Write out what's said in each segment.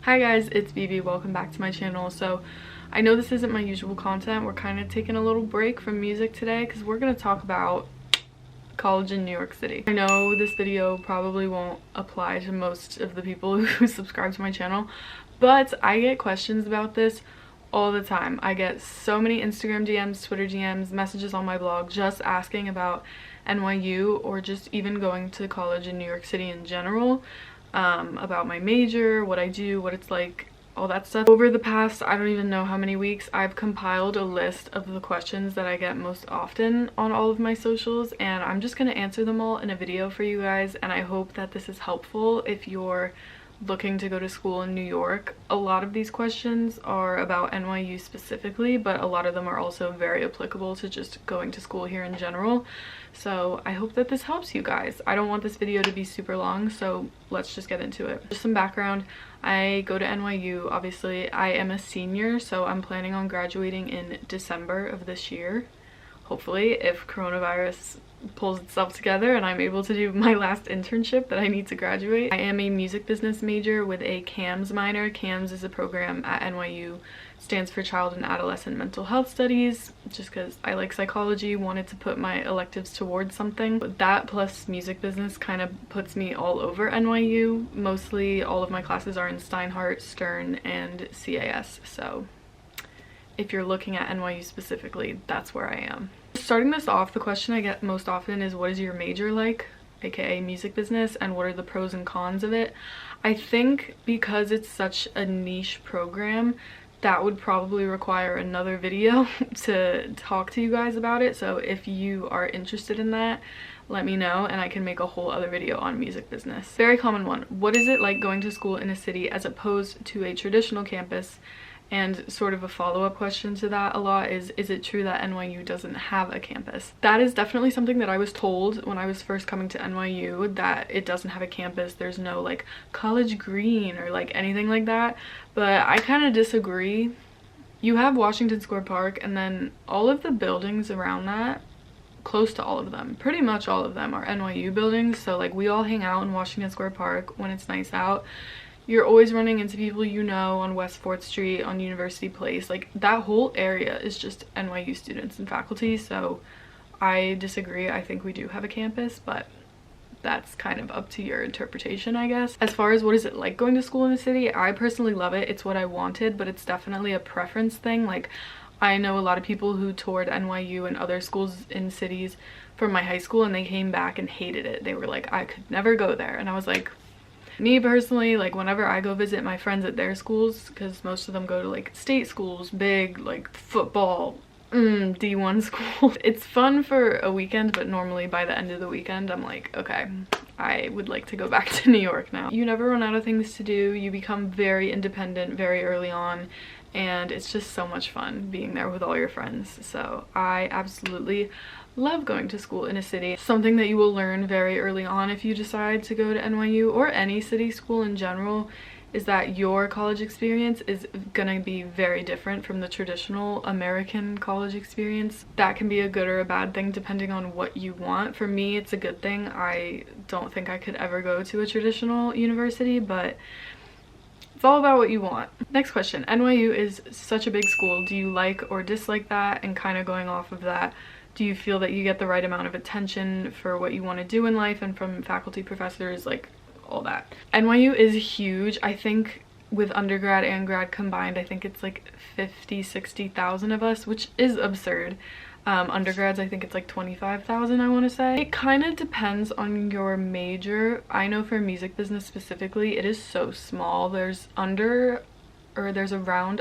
Hi guys, it's Vivi. Welcome back to my channel. So I know this isn't my usual content. We're kind of taking a little break from music today because we're going to talk about college in New York City. I know this video probably won't apply to most of the people who subscribe to my channel, but I get questions about this all the time. I get so many Instagram DMs, Twitter DMs, messages on my blog just asking about NYU or just even going to college in New York City in general. About my major, what I do, what it's like, all that stuff. Over the past, I don't even know how many weeks, I've compiled a list of the questions that I get most often on all of my socials, and I'm just gonna answer them all in a video for you guys, and I hope that this is helpful if you're looking to go to school in New York. A lot of these questions are about NYU specifically, but a lot of them are also very applicable to just going to school here in general. So I hope that this helps you guys. I don't want this video to be super long, so let's just get into it. Just some background. I go to NYU, obviously. I am a senior, so I'm planning on graduating in December of this year. Hopefully, if coronavirus pulls itself together and I'm able to do my last internship that I need to graduate. I am a music business major with a CAMS minor. CAMS is a program at NYU, stands for Child and Adolescent Mental Health Studies, just because I like psychology, wanted to put my electives towards something. But that plus music business kind of puts me all over NYU. Mostly all of my classes are in Steinhardt, Stern, and CAS, so if you're looking at NYU specifically, that's where I am. Starting this off, the question I get most often is, what is your major like, aka music business, and what are the pros and cons of it? I think because it's such a niche program, that would probably require another video to talk to you guys about it. So if you are interested in that, let me know and I can make a whole other video on music business. Very common one. What is it like going to school in a city as opposed to a traditional campus? And sort of a follow-up question to that a lot is it true that NYU doesn't have a campus? That is definitely something that I was told when I was first coming to NYU, that it doesn't have a campus. There's no like College Green or like anything like that, but I kind of disagree. You have Washington Square Park, and then all of the buildings around that, close to all of them, pretty much all of them are NYU buildings. So like we all hang out in Washington Square Park when it's nice out. You're always running into people you know on West 4th Street, on University Place. Like that whole area is just NYU students and faculty, so I disagree. I think we do have a campus, but that's kind of up to your interpretation, I guess. As far as what is it like going to school in the city, I personally love it. It's what I wanted, but it's definitely a preference thing. Like I know a lot of people who toured NYU and other schools in cities from my high school, and they came back and hated it. They were like, I could never go there. And I was like, me personally, like whenever I go visit my friends at their schools, because most of them go to like state schools, big like football D1 schools, it's fun for a weekend, but normally by the end of the weekend I'm like, okay, I would like to go back to New York now. You never run out of things to do. You become very independent very early on, and it's just so much fun being there with all your friends. So I absolutely love going to school in a city. Something that you will learn very early on if you decide to go to NYU or any city school in general is that your college experience is gonna be very different from the traditional American college experience. That can be a good or a bad thing depending on what you want. For me, it's a good thing. I don't think I could ever go to a traditional university, but it's all about what you want. Next question. NYU is such a big school. Do you like or dislike that? And kind of going off of that, do you feel that you get the right amount of attention for what you want to do in life and from faculty, professors, like all that? NYU is huge. I think with undergrad and grad combined, I think it's like 50,000-60,000 of us, which is absurd. Undergrads, I think it's like 25,000, I want to say. It kind of depends on your major. I know for music business specifically, it is so small. There's around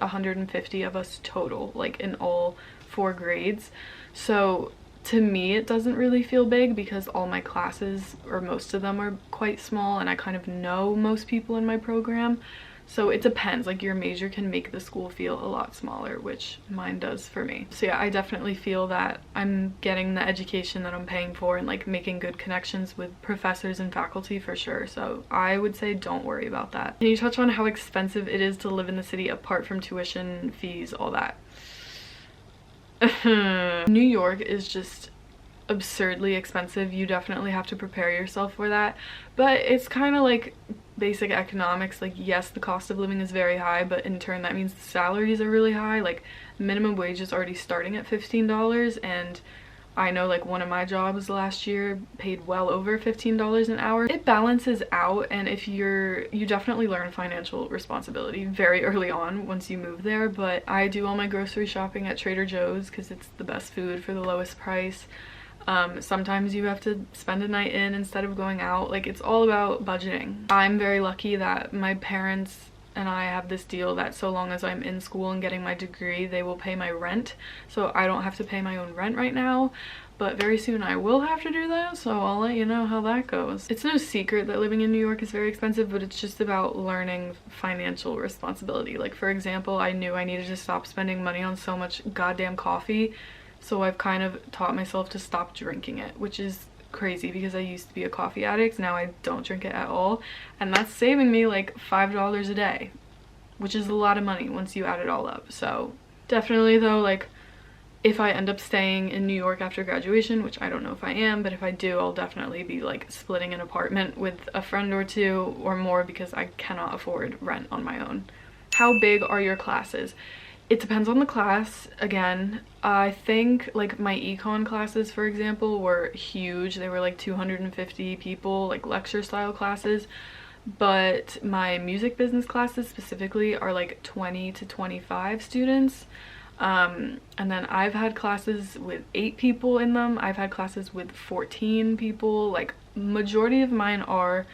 150 of us total, like in all 4 grades. So to me, it doesn't really feel big because all my classes, or most of them, are quite small, and I kind of know most people in my program. So it depends. Like your major can make the school feel a lot smaller, which mine does for me. So yeah, I definitely feel that I'm getting the education that I'm paying for and like making good connections with professors and faculty for sure. So I would say don't worry about that. Can you touch on how expensive it is to live in the city apart from tuition, fees, all that? New York is just absurdly expensive. You definitely have to prepare yourself for that, but it's kind of like basic economics, like yes, the cost of living is very high, but in turn that means the salaries are really high. Like minimum wage is already starting at $15, and I know like one of my jobs last year paid well over $15 an hour. It balances out, and if you definitely learn financial responsibility very early on once you move there. But I do all my grocery shopping at Trader Joe's because it's the best food for the lowest price. Sometimes you have to spend a night in instead of going out. Like, it's all about budgeting. I'm very lucky that my parents and I have this deal that so long as I'm in school and getting my degree, they will pay my rent. So I don't have to pay my own rent right now, but very soon I will have to do that, so I'll let you know how that goes. It's no secret that living in New York is very expensive, but it's just about learning financial responsibility. Like, for example, I knew I needed to stop spending money on so much goddamn coffee, so I've kind of taught myself to stop drinking it, which is crazy because I used to be a coffee addict. Now I don't drink it at all, and that's saving me like $5 a day, which is a lot of money once you add it all up. So definitely though, like, if I end up staying in New York after graduation, which I don't know if I am, but if I do, I'll definitely be like splitting an apartment with a friend or two or more because I cannot afford rent on my own. How big are your classes? It depends on the class. Again, I think like my econ classes, for example, were huge. They were like 250 people, like lecture style classes. But my music business classes specifically are like 20 to 25 students. And then I've had classes with 8 people in them. I've had classes with 14 people. Like, majority of mine are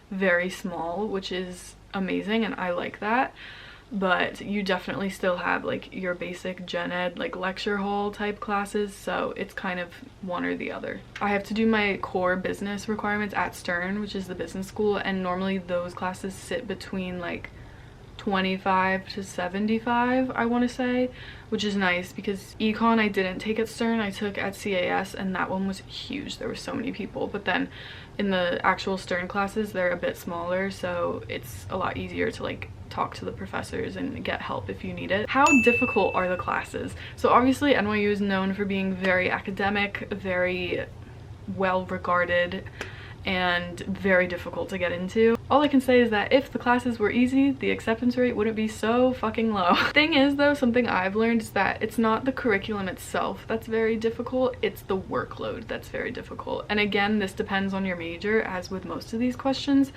very small, which is amazing, and I like that. But you definitely still have like your basic gen ed, like lecture hall type classes, so it's kind of one or the other. I have to do my core business requirements at Stern, which is the business school, and normally those classes sit between like 25 to 75, I want to say, which is nice because econ I didn't take at Stern, I took at CAS, and that one was huge. There were so many people, but then in the actual Stern classes they're a bit smaller, so it's a lot easier to like talk to the professors and get help if you need it. How difficult are the classes? So obviously NYU is known for being very academic, very well regarded, and very difficult to get into. All I can say is that if the classes were easy, the acceptance rate wouldn't be so fucking low. Thing is though, something I've learned is that it's not the curriculum itself that's very difficult, it's the workload that's very difficult. And again, this depends on your major, as with most of these questions.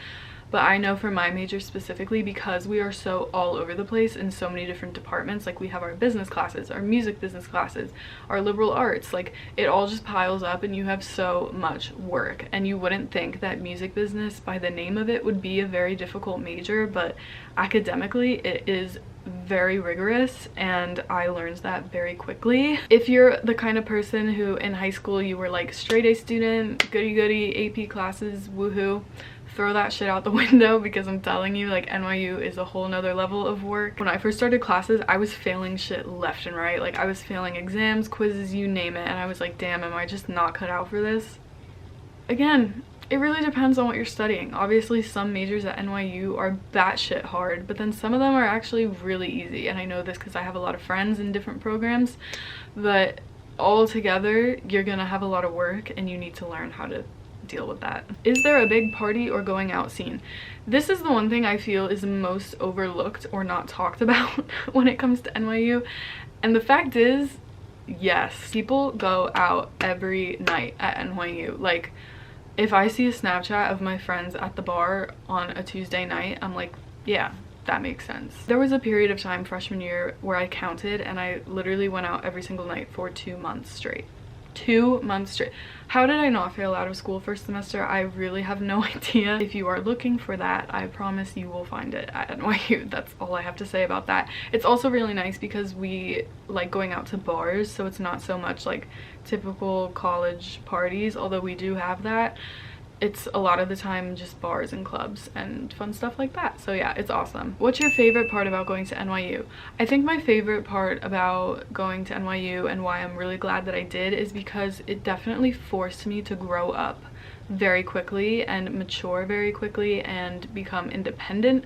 But I know for my major specifically, because we are so all over the place in so many different departments, like we have our business classes, our music business classes, our liberal arts, like it all just piles up and you have so much work. And you wouldn't think that music business, by the name of it, would be a very difficult major, but academically it is very rigorous, and I learned that very quickly. If you're the kind of person who in high school you were like straight A student, goody goody, AP classes, woohoo, throw that shit out the window, because I'm telling you, like, NYU is a whole nother level of work. When I first started classes, I was failing shit left and right. Like, I was failing exams, quizzes, you name it, and I was like, damn, am I just not cut out for this? Again, it really depends on what you're studying. Obviously, some majors at NYU are batshit hard, but then some of them are actually really easy, and I know this because I have a lot of friends in different programs, but all together, you're gonna have a lot of work, and you need to learn how to deal with that. Is there a big party or going out scene? This is the one thing I feel is most overlooked or not talked about when it comes to NYU, and the fact is, yes, people go out every night at NYU. Like, if I see a Snapchat of my friends at the bar on a Tuesday night, I'm like, yeah, that makes sense. There was a period of time freshman year where I counted, and I literally went out every single night for 2 months straight. 2 months straight. How did I not fail out of school first semester? I really have no idea. If you are looking for that, I promise you will find it at NYU. That's all I have to say about that. It's also really nice because we like going out to bars, so it's not so much like typical college parties, although we do have that. It's a lot of the time just bars and clubs and fun stuff like that. So yeah, it's awesome. What's your favorite part about going to NYU? I think my favorite part about going to NYU, and why I'm really glad that I did, is because it definitely forced me to grow up very quickly and mature very quickly and become independent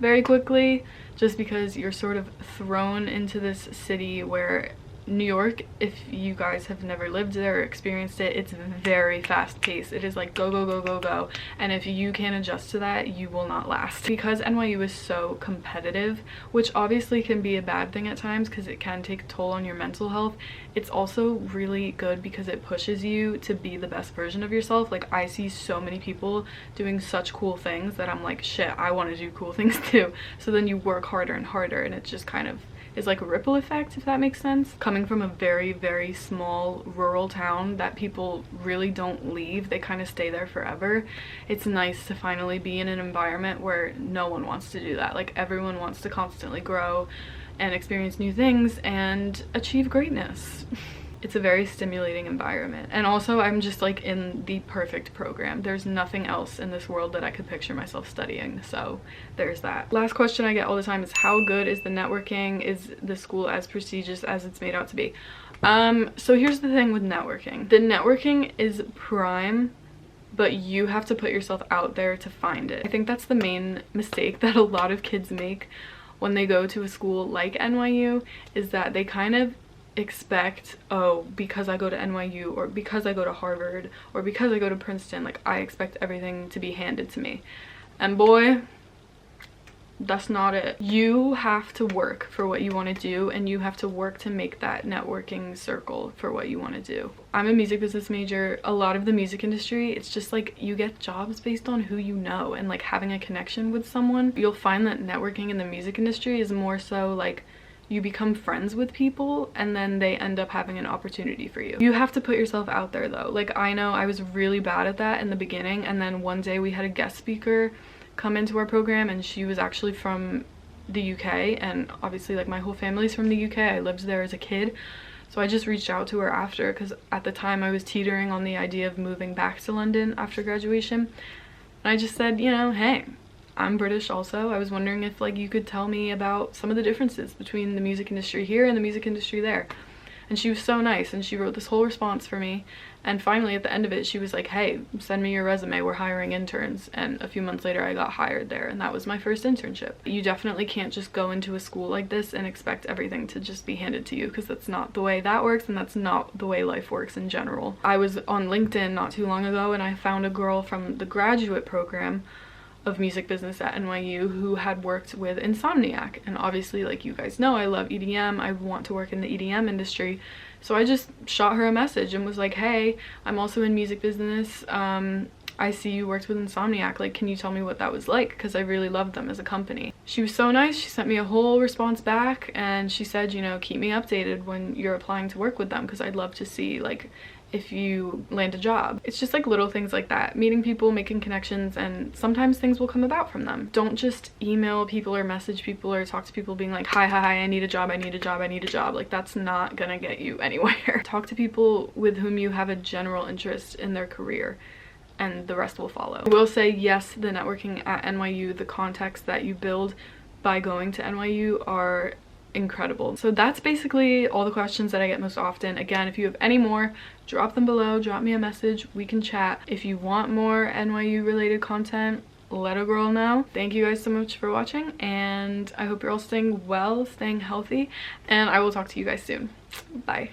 very quickly, just because you're sort of thrown into this city where New York, if you guys have never lived there or experienced it, it's very fast paced. It is like go, go, go, go, go. And if you can't adjust to that, you will not last. Because NYU is so competitive, which obviously can be a bad thing at times because it can take a toll on your mental health, it's also really good because it pushes you to be the best version of yourself. Like, I see so many people doing such cool things that I'm like, shit, I want to do cool things too. So then you work harder and harder, and it just kind of is like a ripple effect, if that makes sense. Coming from a very, very small rural town that people really don't leave, they kind of stay there forever, it's nice to finally be in an environment where no one wants to do that. Like, everyone wants to constantly grow and experience new things and achieve greatness. It's a very stimulating environment. And also, I'm just like in the perfect program. There's nothing else in this world that I could picture myself studying, so there's that. Last question I get all the time is, how good is the networking? Is the school as prestigious as it's made out to be? So here's the thing with networking. The networking is prime, but you have to put yourself out there to find it. I think that's the main mistake that a lot of kids make when they go to a school like NYU, is that they kind of expect, oh, because I go to NYU or because I go to Harvard or because I go to Princeton, like, I expect everything to be handed to me. And boy, that's not it. You have to work for what you want to do, and you have to work to make that networking circle for what you want to do. I'm a music business major. A lot of the music industry, it's just like you get jobs based on who you know and like having a connection with someone. You'll find that networking in the music industry is more so like you become friends with people and then they end up having an opportunity for you. You have to put yourself out there though. Like, I know I was really bad at that in the beginning, and then one day we had a guest speaker come into our program, and she was actually from the UK, and obviously like my whole family's from the UK. I lived there as a kid, so I just reached out to her after, because at the time I was teetering on the idea of moving back to London after graduation, and I just said, you know, hey, I'm British also. I was wondering if like you could tell me about some of the differences between the music industry here and the music industry there. And she was so nice, and she wrote this whole response for me, and finally at the end of it she was like, hey, send me your resume, we're hiring interns. And a few months later I got hired there, and that was my first internship. You definitely can't just go into a school like this and expect everything to just be handed to you, because that's not the way that works, and that's not the way life works in general. I was on LinkedIn not too long ago, and I found a girl from the graduate program of music business at NYU who had worked with In Nyc, and obviously, like you guys know, I love EDM. I want to work in the EDM industry, so I just shot her a message and was like, hey, I'm also in music business. I see you worked with In Nyc, like, can you tell me what that was like, because I really loved them as a company. She was so nice. She sent me a whole response back, and she said, you know, keep me updated when you're applying to work with them, because I'd love to see like if you land a job. It's just like little things like that, meeting people, making connections, and sometimes things will come about from them. Don't just email people or message people or talk to people being like, hi, I need a job, I need a job, I need a job. Like, that's not gonna get you anywhere. Talk to people with whom you have a general interest in their career, and the rest will follow. I will say, yes, the networking at NYU, the contacts that you build by going to NYU are incredible. So that's basically all the questions that I get most often. Again, if you have any more, drop them below, drop me a message, we can chat. If you want more NYU related content, let a girl know. Thank you guys so much for watching, and I hope you're all staying well, staying healthy, and I will talk to you guys soon. Bye.